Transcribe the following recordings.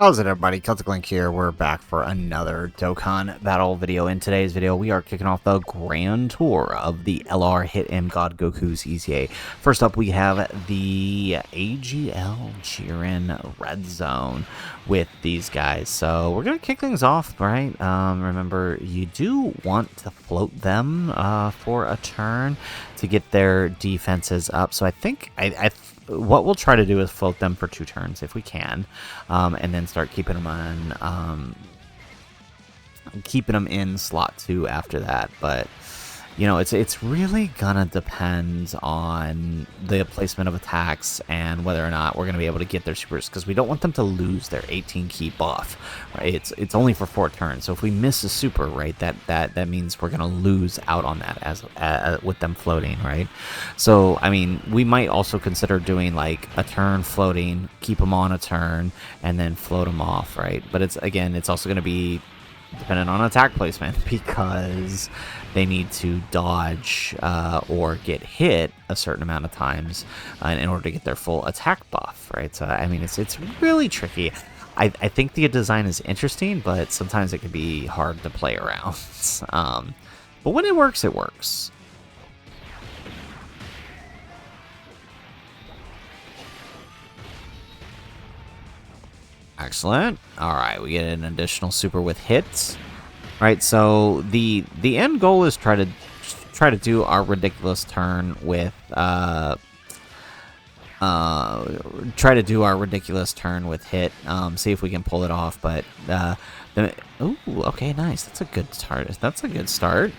How's it, everybody? Celtic Link here. We're back for another Dokkan battle video. In today's video, we are kicking off the grand tour of the LR Hit M God Goku's EZA. First up, we have the AGL Jiren Red Zone with these guys. So we're going to kick things off, right? Remember, you do want to float them for a turn to get their defenses up. So I think what we'll try to do is float them for 2 turns if we can, and then start keeping them in slot 2 after that. But you know, it's really gonna depend on the placement of attacks and whether or not we're gonna be able to get their supers, because we don't want them to lose their 18 key buff, right? It's only for 4 turns, so if we miss a super, right, that means we're gonna lose out on that as with them floating, right? So I mean, we might also consider doing like a turn floating, keep them on a turn, and then float them off, right? But it's also gonna be dependent on attack placement, because they need to dodge or get hit a certain amount of times in order to get their full attack buff, right? So I mean, it's really tricky. I think the design is interesting, but sometimes it can be hard to play around. But when it works, it works. Excellent. All right, we get an additional super with hits. Right, so the end goal is try to do our ridiculous turn with hit. See if we can pull it off, but ooh, okay, nice. That's a good start. That's a good start.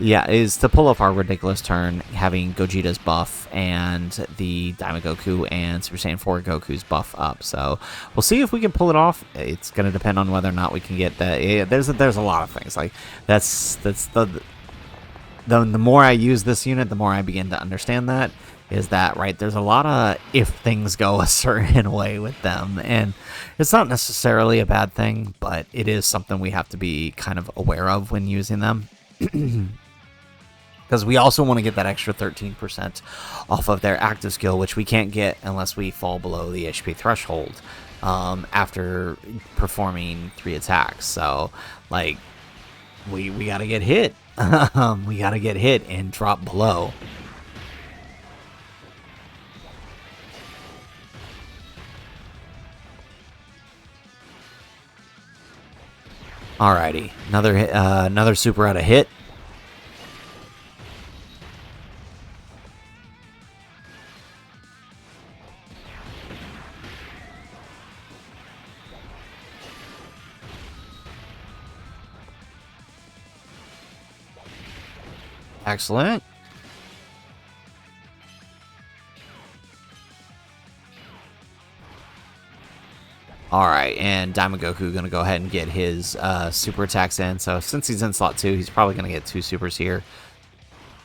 Yeah, is to pull off our ridiculous turn, having Gogeta's buff and the Diamond Goku and Super Saiyan 4 Goku's buff up. So we'll see if we can pull it off. It's going to depend on whether or not we can get that. Yeah, there's a lot of things. Like that's the more I use this unit, the more I begin to understand that. Is that right? There's a lot of if things go a certain way with them, and it's not necessarily a bad thing, but it is something we have to be kind of aware of when using them. Because we also want to get that extra 13% off of their active skill, which we can't get unless we fall below the HP threshold after performing 3 attacks. So, like, we gotta get hit. We gotta get hit and drop below. Alrighty, another super out of hit. Excellent. Alright, and Diamond Goku going to go ahead and get his super attacks in. So since he's in slot 2, he's probably going to get 2 supers here.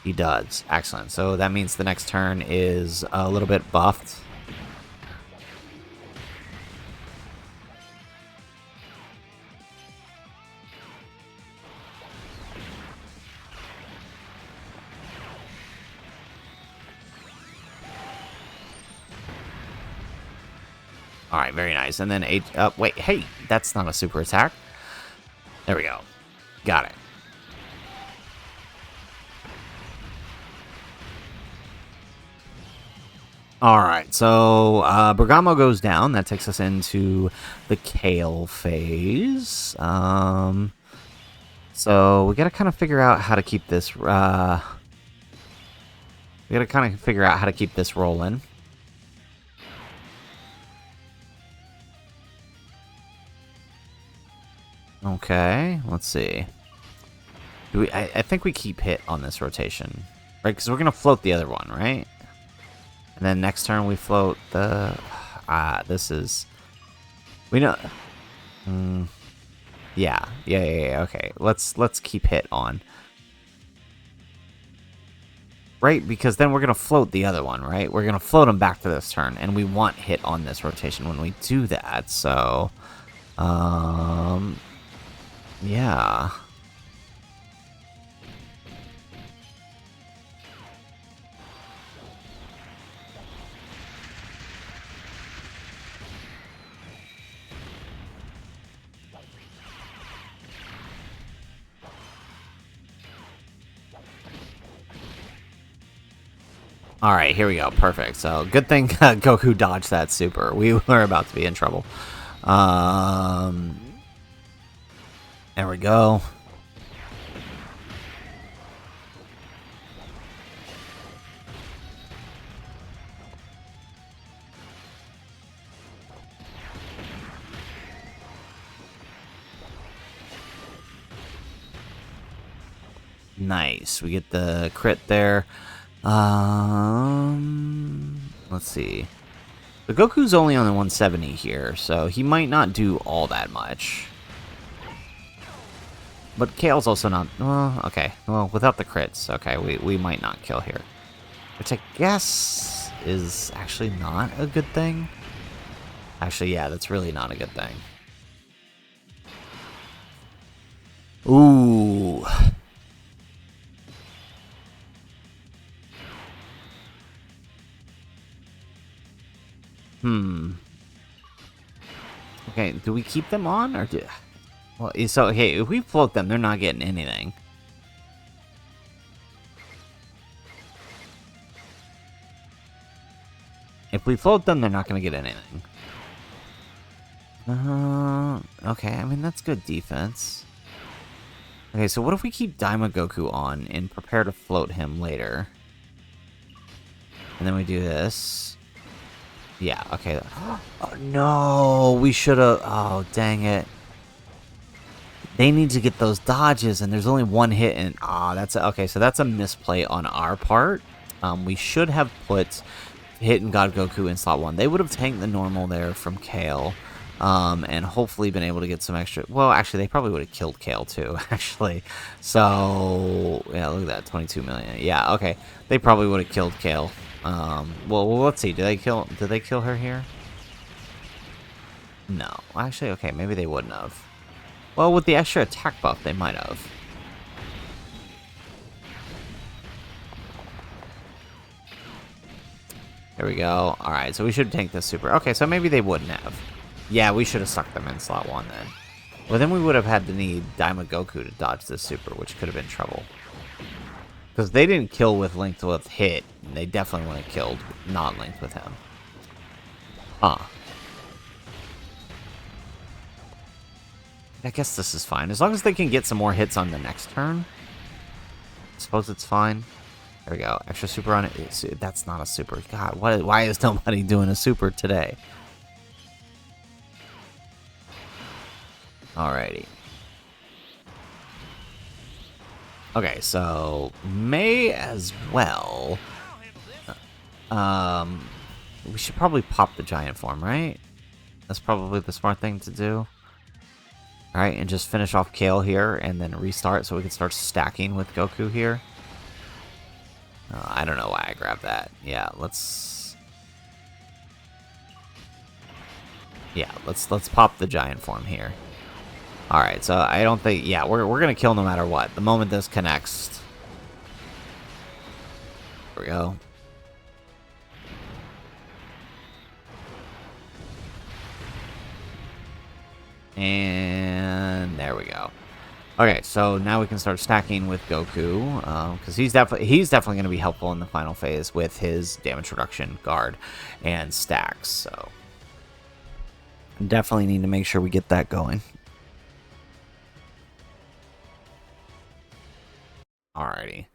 He does. Excellent. So that means the next turn is a little bit buffed. All right, very nice. And then wait, hey, that's not a super attack. There we go. Got it. All right, so Bergamo goes down. That takes us into the Kale phase. So we got to kind of figure out how to keep this. We got to kind of figure out how to keep this rolling. Okay, let's see. I think we keep hit on this rotation, right? Because we're gonna float the other one, right? And then next turn we float the. This is. We know. Yeah. Okay, let's keep hit on. Right, because then we're gonna float the other one, right? We're gonna float them back to this turn, and we want hit on this rotation when we do that. So, yeah. Alright, here we go. Perfect. So, good thing Goku dodged that super. We were about to be in trouble. There we go. Nice. We get the crit there. Let's see. The Goku's only on the 170 here, so he might not do all that much. But Kale's also not... Well, okay. Well, without the crits, okay, we might not kill here. Which I guess is actually not a good thing. Actually, yeah, that's really not a good thing. Ooh... Okay, do we keep them on, or do... Well, so, okay, if we float them, they're not getting anything. If we float them, they're not going to get anything. Okay, I mean, that's good defense. Okay, so what if we keep Daima Goku on and prepare to float him later? And then we do this. Yeah, okay. Oh, no! We should have... Oh, dang it. They need to get those dodges, and there's only one hit, and... Ah, that's... Okay, so that's a misplay on our part. We should have put Hit and God Goku in slot 1. They would have tanked the normal there from Kale, and hopefully been able to get some extra... Well, actually, they probably would have killed Kale, too, actually. So, yeah, look at that, 22 million. Yeah, okay. They probably would have killed Kale. Well, let's see. Did they kill her here? No. Actually, okay, maybe they wouldn't have. Well, with the extra attack buff, they might have. There we go. Alright, so we should tank this super. Okay, so maybe they wouldn't have. Yeah, we should have stuck them in slot 1 then. Well, then we would have had to need Daima Goku to dodge this super, which could have been trouble. Because they didn't kill with linked with Hit. They definitely would have killed not linked with him. Huh. I guess this is fine. As long as they can get some more hits on the next turn. I suppose it's fine. There we go. Extra super on it. That's not a super. God, why is nobody doing a super today? Alrighty. Okay, so may as well. We should probably pop the giant form, right? That's probably the smart thing to do. Alright, and just finish off Kale here, and then restart so we can start stacking with Goku here. I don't know why I grabbed that. Yeah, let's pop the giant form here. Alright, so I don't think... Yeah, we're gonna kill no matter what. The moment this connects. There we go. And there we go. Okay, so now we can start stacking with Goku, because he's definitely going to be helpful in the final phase with his damage reduction, guard, and stacks. So definitely need to make sure we get that going. Alrighty.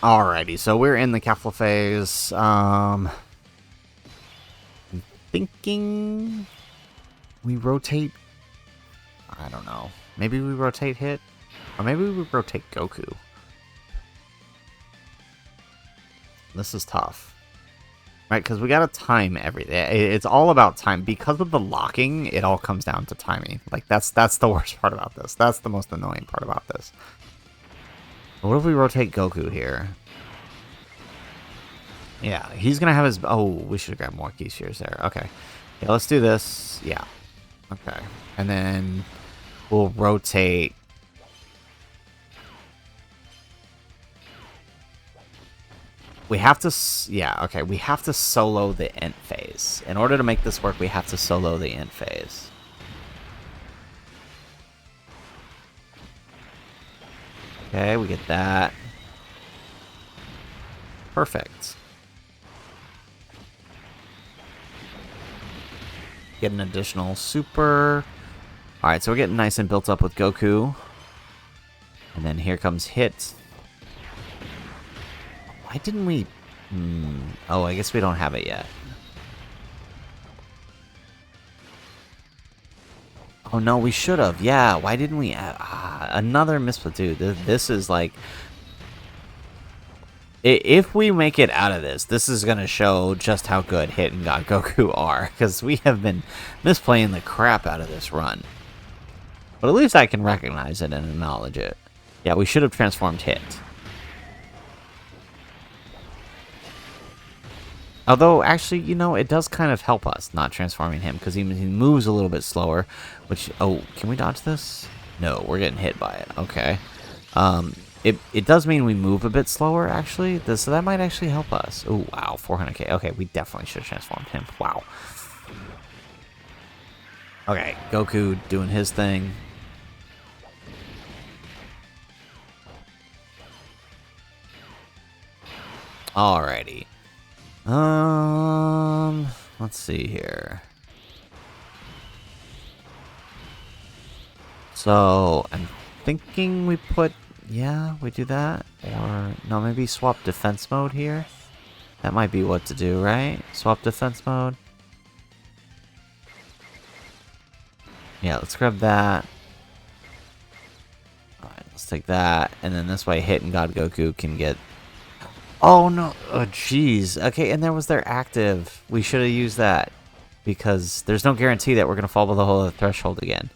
Alrighty, so we're in the Kefla phase. I'm thinking we rotate. I don't know. Maybe we rotate Hit, or maybe we rotate Goku. This is tough, right? Because we gotta time everything. It's all about time. Because of the locking, it all comes down to timing. Like that's the worst part about this. That's the most annoying part about this. What if we rotate Goku here? Yeah, he's gonna have his... Oh, we should have grabbed more Geishers there. Okay. Yeah, let's do this. Yeah. Okay. And then we'll rotate. We have to, yeah, okay. We have to solo the int phase. In order to make this work, we have to solo the int phase. Okay, we get that. Perfect. Get an additional super. Alright, so we're getting nice and built up with Goku. And then here comes hit. Why didn't we... Oh, I guess we don't have it yet. Oh, no, we should have. Yeah, why didn't we... another misplay, dude. This is like... If we make it out of this is going to show just how good Hit and God Goku are. Because we have been misplaying the crap out of this run. But at least I can recognize it and acknowledge it. Yeah, we should have transformed Hit. Although, actually, you know, it does kind of help us not transforming him, because he moves a little bit slower, which... Oh, can we dodge this? No, we're getting hit by it. Okay. It does mean we move a bit slower, actually, so that might actually help us. Oh, wow, 400k. Okay, we definitely should have transformed him. Wow. Okay, Goku doing his thing. Alrighty. Let's see here. So, I'm thinking we put... Yeah, we do that. Or, no, maybe swap defense mode here. That might be what to do, right? Swap defense mode. Yeah, let's grab that. Alright, let's take that. And then this way, Hit and God Goku can get... Oh, no. Oh, jeez. Okay, and there was their active. We should have used that. Because there's no guarantee that we're going to fall below the threshold again.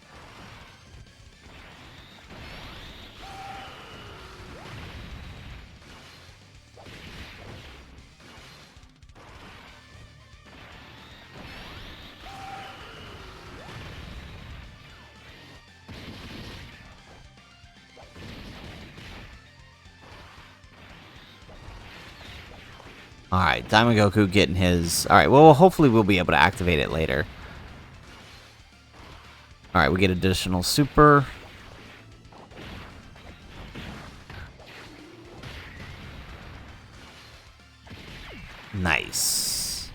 Alright, Diamond Goku getting his... Alright, well, hopefully we'll be able to activate it later. Alright, we get additional super. Nice.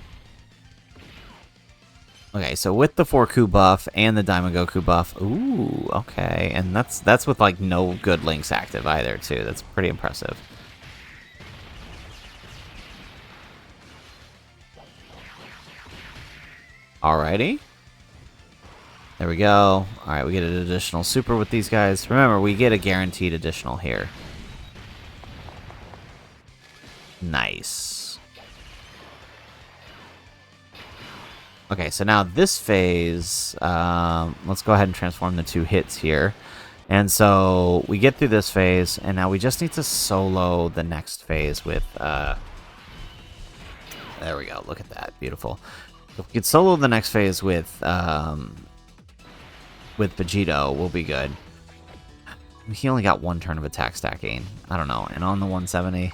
Okay, so with the 4Ku buff and the Diamond Goku buff... Ooh, okay. And that's with, like, no good links active either, too. That's pretty impressive. Alrighty. There we go. Alright, we get an additional super with these guys. Remember, we get a guaranteed additional here. Nice. Okay, so now this phase, let's go ahead and transform the 2 hits here. And so we get through this phase, and now we just need to solo the next phase with, there we go. Look at that. Beautiful. If we could solo the next phase with Vegito, we'll be good. He only got 1 turn of attack stacking. I don't know. And on the 170,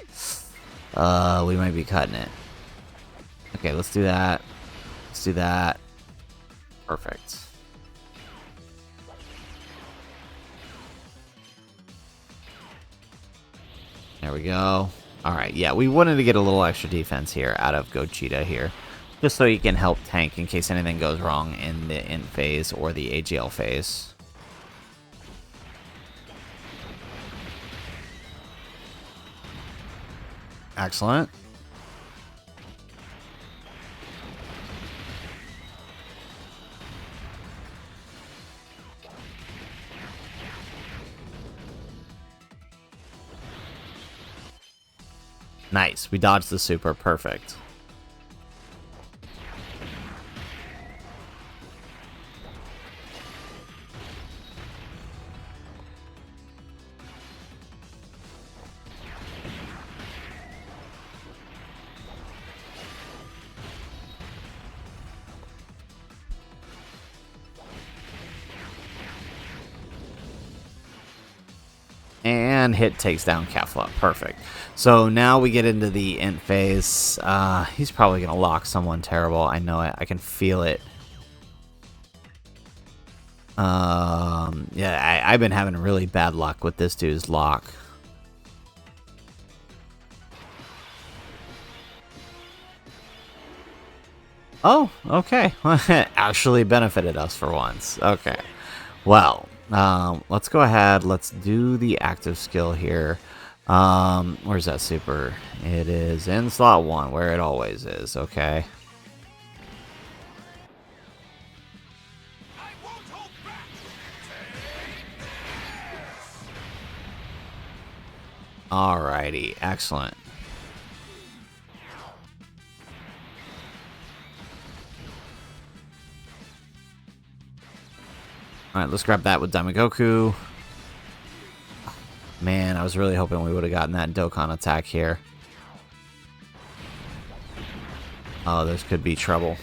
we might be cutting it. Okay, let's do that. Let's do that. Perfect. There we go. Alright, yeah, we wanted to get a little extra defense here out of Gogeta here. Just so you can help tank in case anything goes wrong in the int phase or the AGL phase. Excellent. Nice. We dodged the super. Perfect. And Hit takes down Kefla. Perfect. So now we get into the int phase. He's probably going to lock someone terrible. I know it. I can feel it. Yeah, I've been having really bad luck with this dude's lock. Oh, okay. Actually benefited us for once. Okay. Well, let's go ahead. Let's do the active skill here. Where's that super? It is in slot 1, where it always is. Okay. Alrighty, excellent. Alright, let's grab that with Diamond Goku. Man, I was really hoping we would have gotten that Dokkan attack here. Oh, this could be trouble.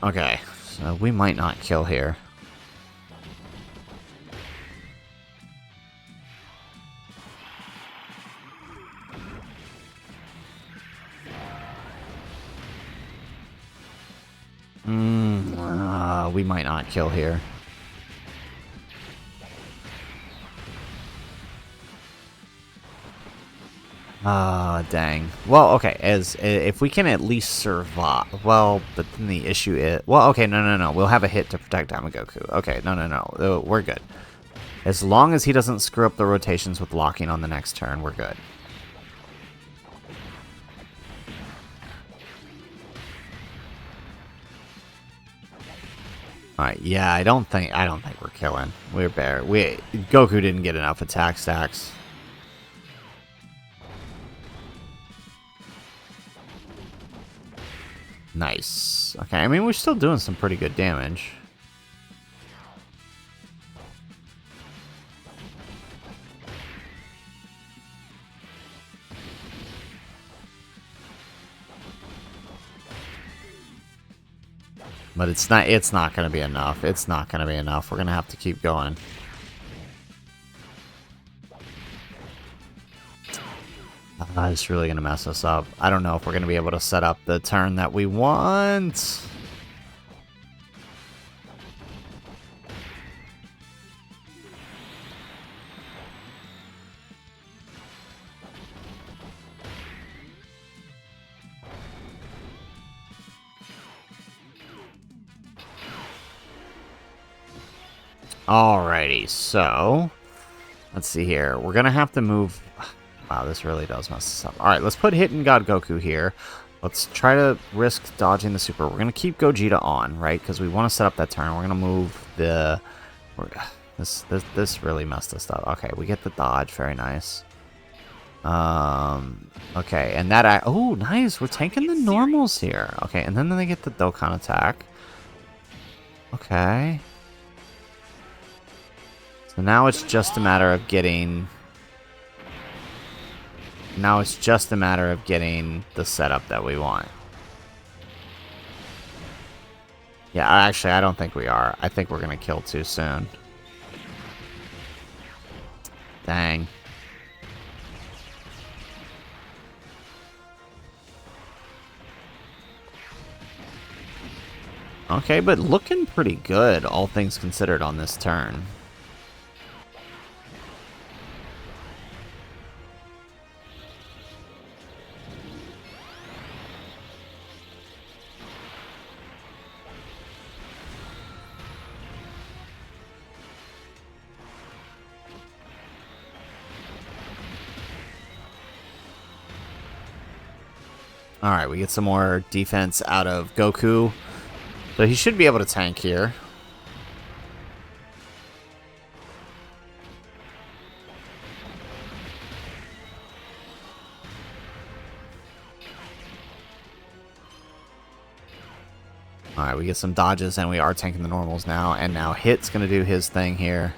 Okay, so we might not kill here. We might not kill here. Dang. Well, okay, if we can at least survive. Well, but then the issue is... Well, okay, no. We'll have a hit to protect Diamond Goku. Okay, no. We're good. As long as he doesn't screw up the rotations with locking on the next turn, we're good. Alright, yeah, I don't think we're killing. We're bare. Goku didn't get enough attack stacks. Nice. Okay, I mean, we're still doing some pretty good damage. But it's not going to be enough. It's not going to be enough. We're going to have to keep going. It's really going to mess us up. I don't know if we're going to be able to set up the turn that we want. Alrighty, so let's see here. We're gonna have to move. Wow, this really does mess us up. Alright, let's put Hit and God Goku here. Let's try to risk dodging the super. We're gonna keep Gogeta on, right? Because we want to set up that turn. We're gonna move the. This really messed us up. Okay, we get the dodge. Very nice. Okay, and that. Oh, nice. We're taking the normals here. Okay, and then they get the Dokkan attack. Okay. So now it's just a matter of getting... Now it's just a matter of getting the setup that we want. Yeah, actually, I don't think we are. I think we're going to kill too soon. Dang. Okay, but looking pretty good, all things considered, on this turn. Alright, we get some more defense out of Goku. So he should be able to tank here. Alright, we get some dodges and we are tanking the normals now. And now Hit's going to do his thing here.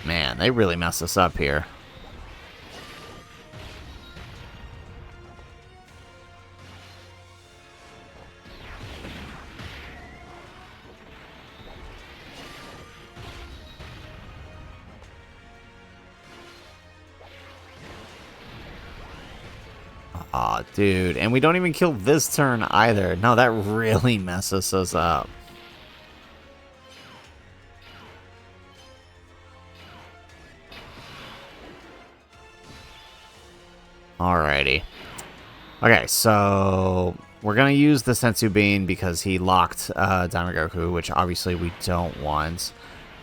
Man, they really messed us up here. dude. And we don't even kill this turn either. No, that really messes us up. Alrighty. Okay, so we're going to use the Sensu Bean because he locked Diamond Goku, which obviously we don't want.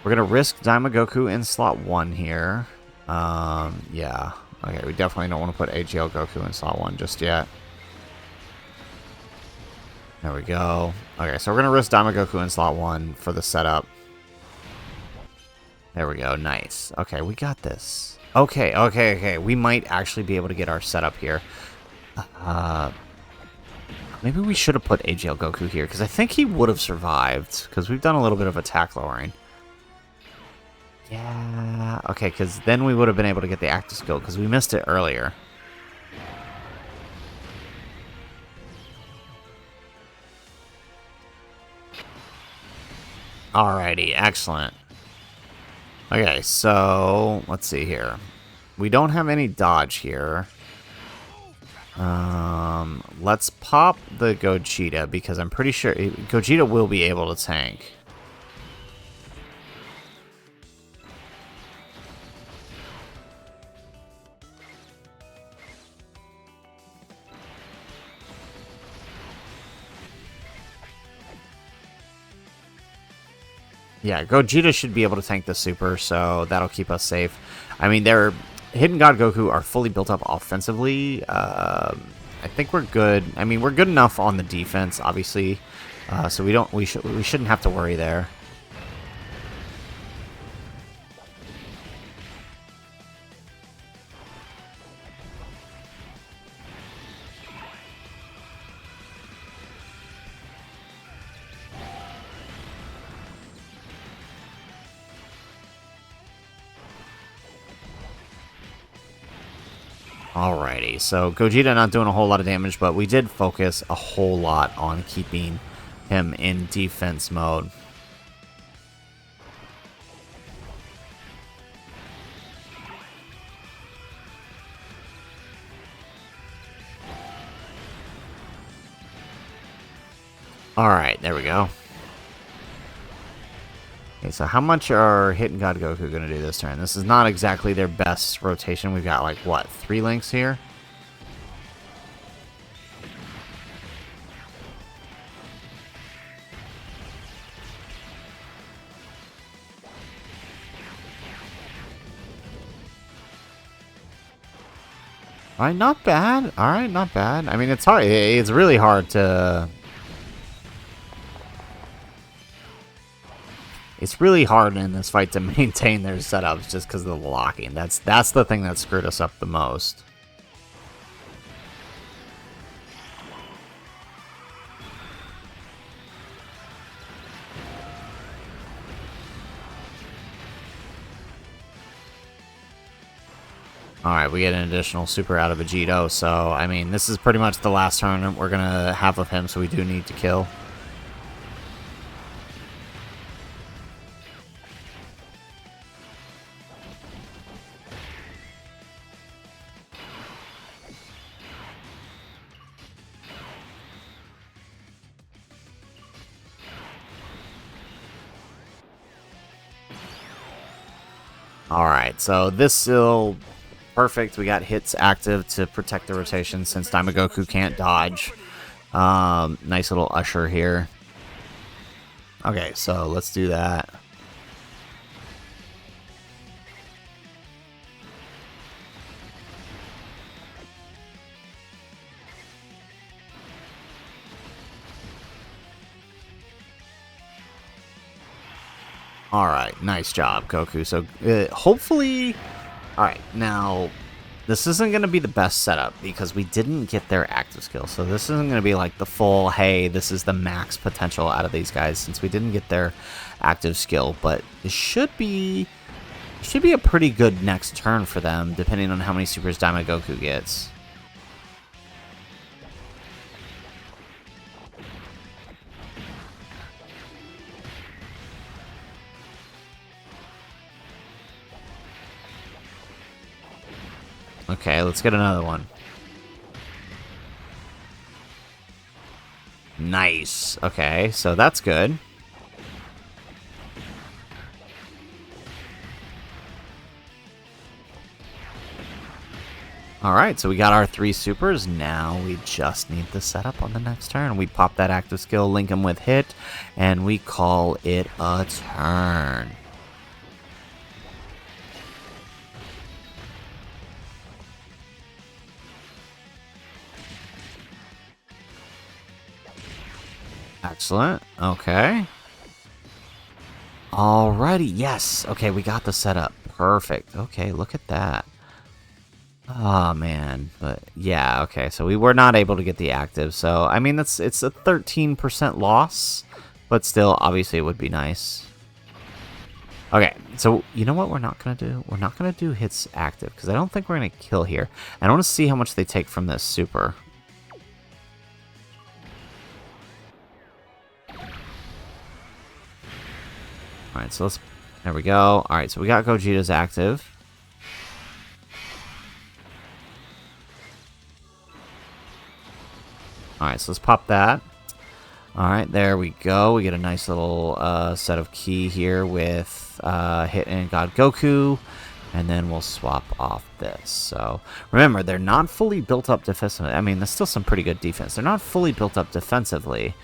We're going to risk Diamond Goku in slot 1 here. Yeah. Okay, we definitely don't want to put AGL Goku in slot 1 just yet. There we go. Okay, so we're going to risk Diamond Goku in slot 1 for the setup. There we go. Nice. Okay, we got this. Okay. We might actually be able to get our setup here. Maybe we should have put AGL Goku here, because I think he would have survived, because we've done a little bit of attack lowering. Yeah, okay, because then we would have been able to get the active skill, because we missed it earlier. Alrighty, excellent. Okay, so let's see here. We don't have any dodge here. Let's pop the Gogeta, because I'm pretty sure Gogeta will be able to tank. Yeah, Gogeta should be able to tank the super, so that'll keep us safe. I mean, their Hidden God Goku are fully built up offensively. I think we're good. I mean, we're good enough on the defense, obviously, so we shouldn't have to worry there. Alrighty, so Gogeta not doing a whole lot of damage, but we did focus a whole lot on keeping him in defense mode. Alright, there we go. Okay, so how much are Hidden God Goku going to do this turn? This is not exactly their best rotation. We've got, like, what, 3 links here? Alright, not bad. Alright, not bad. I mean, it's hard. It's really hard to... It's really hard in this fight to maintain their setups just because of the locking. That's the thing that screwed us up the most. Alright, we get an additional super out of Vegito, so, I mean, this is pretty much the last tournament we're going to have of him, so we do need to kill. Alright, so this will... Perfect, we got hits active to protect the rotation since Diamond Goku can't dodge. Nice little usher here. Okay, so let's do that. Alright, nice job, Goku. So, hopefully... Alright, now, this isn't going to be the best setup because we didn't get their active skill. So this isn't going to be like the full, hey, this is the max potential out of these guys since we didn't get their active skill. But it should be a pretty good next turn for them, depending on how many supers Diamond Goku gets. Okay, let's get another one. Nice. Okay, so that's good. Alright, so we got our 3 supers. Now we just need the setup on the next turn. We pop that active skill, link him with hit, and we call it a turn. Excellent. Okay. Alrighty, yes. Okay, we got the setup. Perfect. Okay, look at that. Oh man, but yeah, okay, so we were not able to get the active, so I mean it's a 13% loss, but still obviously it would be nice. Okay, so you know what we're not gonna do? We're not gonna do hits active, because I don't think we're gonna kill here. I want to see how much they take from this super. Alright, so there we go. Alright, so we got Gogeta's active. Alright, so let's pop that. Alright, there we go. We get a nice little set of key here with hit and God Goku. And then we'll swap off this. So, remember, they're not fully built up defensively. I mean, there's still some pretty good defense. They're not fully built up defensively.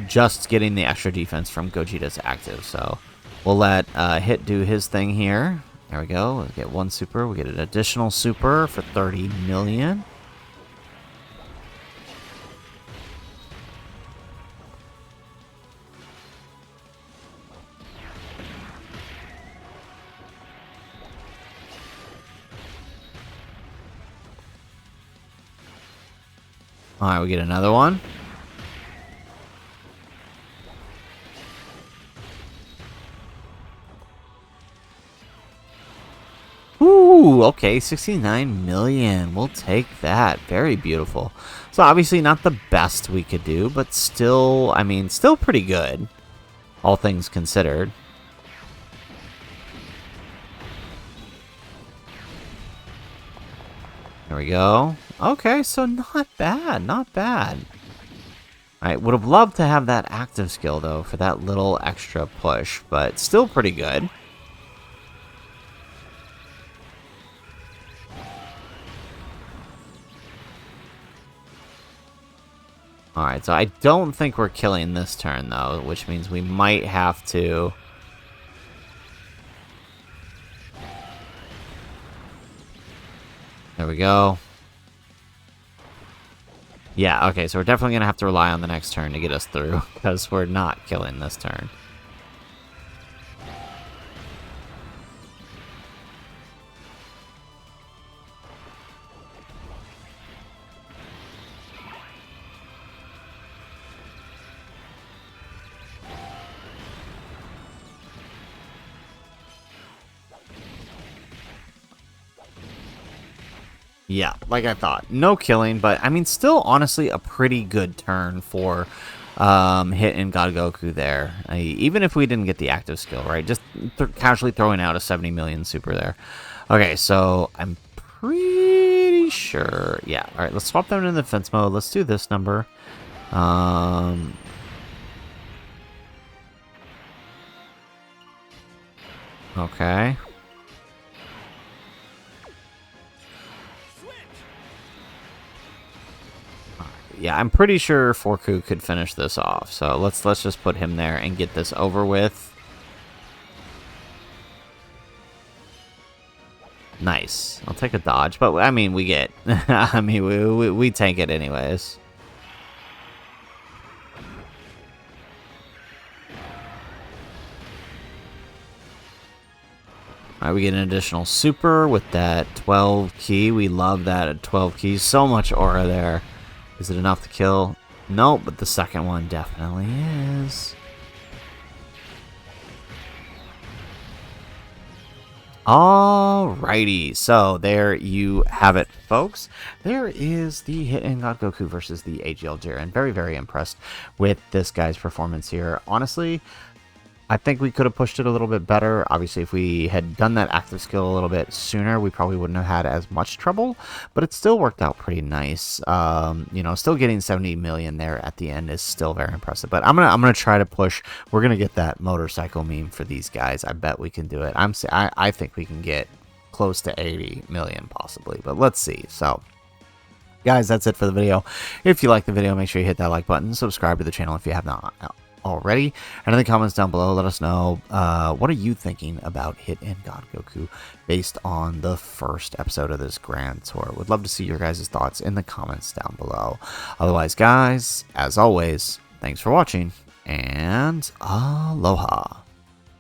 Just getting the extra defense from Gogeta's active. So, we'll let Hit do his thing here. There we go. We'll get 1 super. We get an additional super for 30 million. Alright, we get another one. Ooh, okay, 69 million. We'll take that. Very beautiful. So obviously not the best we could do, but still, I mean, still pretty good. All things considered. There we go. Okay, so not bad, not bad. Alright, would have loved to have that active skill, though, for that little extra push, but still pretty good. Alright, so I don't think we're killing this turn, though, which means we might have to... There we go. Yeah, okay, so we're definitely going to have to rely on the next turn to get us through, because we're not killing this turn. Yeah, like I thought. No killing, but I mean, still honestly a pretty good turn for Hit and God Goku there. Even if we didn't get the active skill, right? Just casually throwing out a 70 million super there. Okay, so I'm pretty sure. Yeah, all right, let's swap them into defense mode. Let's do this number. Okay. Yeah, I'm pretty sure Forku could finish this off. So let's just put him there and get this over with. Nice. I'll take a dodge, but I mean we get. I mean we tank it anyways. Alright, we get an additional super with that 12 key. We love that at 12 keys. So much aura there. Is it enough to kill? Nope, but the second one definitely is. Alrighty, so there you have it, folks. There is the Hit and God Goku versus the AGL Jiren. Very, very impressed with this guy's performance here. Honestly, I think we could have pushed it a little bit better. Obviously, if we had done that active skill a little bit sooner, we probably wouldn't have had as much trouble, but it still worked out pretty nice. You know, still getting 70 million there at the end is still very impressive. But I'm gonna try to push. We're gonna get that motorcycle meme for these guys. I bet we can do it. I think we can get close to 80 million possibly, but let's see. So guys, that's it for the video. If you like the video, make sure you hit that like button, subscribe to the channel if you have not already, and in the comments down below, let us know what are you thinking about Hit and God Goku based on the first episode of this grand tour. Would love to see your guys' thoughts in the comments down below. Otherwise, guys, as always, thanks for watching, and aloha.